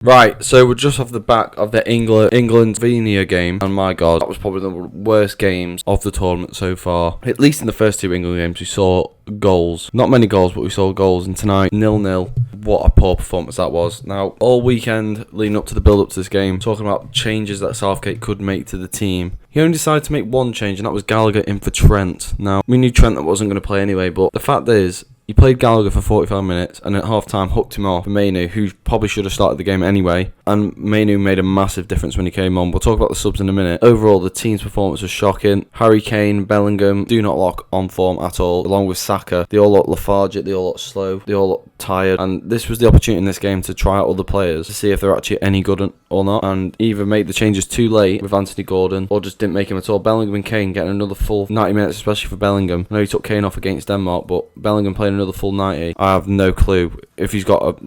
Right, so we're just off the back of the England-Slovenia game, and my God, that was probably the worst games of the tournament so far. At least in the first two England games, we saw goals. Not many goals, but we saw goals, and tonight, 0-0. What a poor performance that was. Now, all weekend leading up to the build-up to this game, talking about changes that Southgate could make to the team. He only decided to make one change, and that was Gallagher in for Trent. Now, we knew Trent wasn't going to play anyway, but the fact is, he played Gallagher for 45 minutes and at half-time hooked him off for Mainoo, who probably should have started the game anyway. And Mainoo made a massive difference when he came on. We'll talk about the subs in a minute. Overall, the team's performance was shocking. Harry Kane, Bellingham do not look on form at all, along with Saka. They all look lethargic, they all look slow, they all look tired. And this was the opportunity in this game to try out other players to see if they're actually any good or not. And either make the changes too late with Anthony Gordon or just didn't make him at all. Bellingham and Kane getting another full 90 minutes, especially for Bellingham. I know he took Kane off against Denmark, but Bellingham playing another full 90. I have no clue if he's got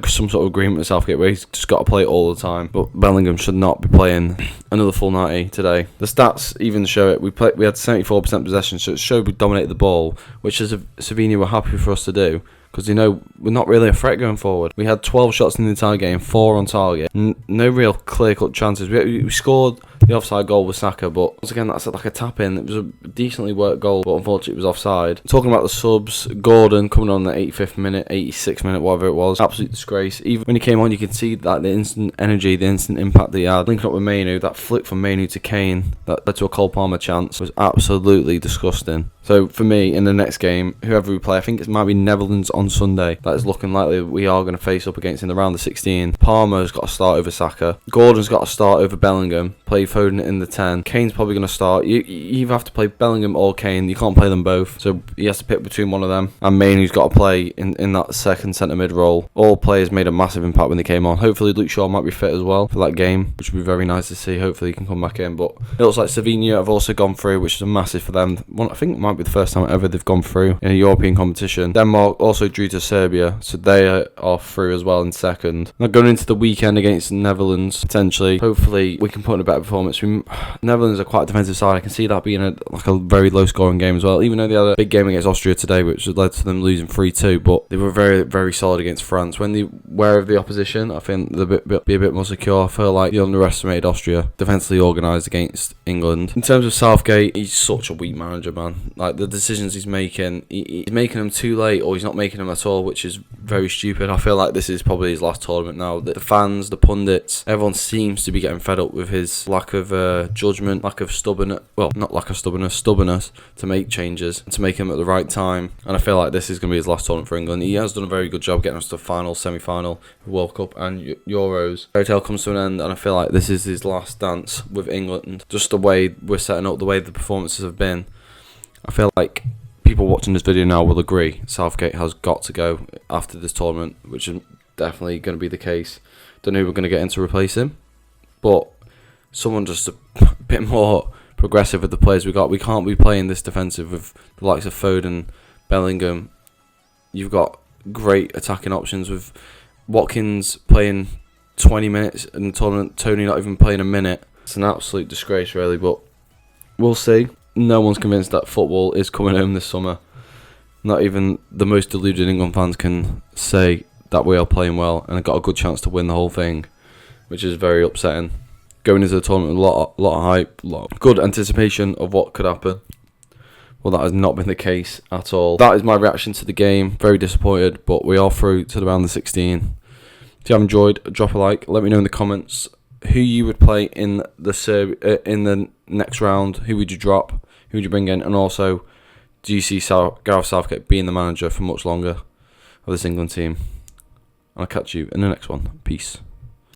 some sort of agreement with Southgate where he's just got to play it all the time. But Bellingham should not be playing another full 90 today. The stats even show it. We had 74% possession, so it showed we dominated the ball, which as Slovenia were happy for us to do. Because, you know, we're not really a threat going forward. We had 12 shots in the entire game, 4 on target. No real clear-cut chances. We scored the offside goal with Saka, but once again, that's like a tap-in. It was a decently worked goal, but unfortunately it was offside. Talking about the subs, Gordon coming on the 85th minute, 86th minute, whatever it was. Absolute disgrace. Even when he came on, you could see that the instant energy, the instant impact that he had. Linking up with Mainoo, that flick from Mainoo to Kane, that led to a Cole Palmer chance, was absolutely disgusting. So for me, in the next game, whoever we play, I think it might be Netherlands on Sunday. That is looking likely we are going to face up against in the round of 16. Palmer's got to start over Saka. Gordon's got to start over Bellingham. Play Foden in the 10. Kane's probably going to start. You either have to play Bellingham or Kane. You can't play them both. So he has to pick between one of them. And Mainoo's got to play in that second centre mid role. All players made a massive impact when they came on. Hopefully Luke Shaw might be fit as well for that game, which would be very nice to see. Hopefully he can come back in. But it looks like Slovenia have also gone through, which is a massive for them. I think it might be the first time ever they've gone through in a European competition. Denmark also drew to Serbia, so they are through as well in second. Now going into the weekend against the Netherlands, potentially, hopefully we can put in a better performance. Netherlands are quite a defensive side. I can see that being a very low scoring game as well, even though they had a big game against Austria today, which led to them losing 3-2, but they were very, very solid against France. When they were of the opposition, I think they'll be a bit more secure. I feel like they underestimated Austria, defensively organised against England. In terms of Southgate, he's such a weak manager, man. Like, the decisions he's making them too late, or he's not making them at all, which is very stupid. I feel like this is probably his last tournament now. The fans, the pundits, everyone seems to be getting fed up with his lack of judgment, lack of stubbornness, well, not lack of stubbornness to make changes, to make them at the right time. And I feel like this is going to be his last tournament for England. He has done a very good job getting us to the final, semi-final, World Cup and Euros. Fairy tale comes to an end, and I feel like this is his last dance with England. Just the way we're setting up, the way the performances have been, I feel like people watching this video now will agree Southgate has got to go after this tournament, which is definitely going to be the case. Don't know who we're going to get in to replace him, but someone just a bit more progressive with the players we got. We can't be playing this defensive with the likes of Foden, Bellingham. You've got great attacking options with Watkins playing 20 minutes in the tournament, Tony not even playing a minute. It's an absolute disgrace, really, but we'll see. No one's convinced that football is coming home this summer. Not even the most deluded England fans can say that we are playing well and have got a good chance to win the whole thing, which is very upsetting. Going into the tournament with a lot of hype, good anticipation of what could happen. Well, that has not been the case at all. That is my reaction to the game. Very disappointed, but we are through to the round of 16. If you have enjoyed, drop a like. Let me know in the comments who you would play in the next round. Who would you drop? Who would you bring in? And also, do you see Gareth Southgate being the manager for much longer of this England team? I'll catch you in the next one. Peace.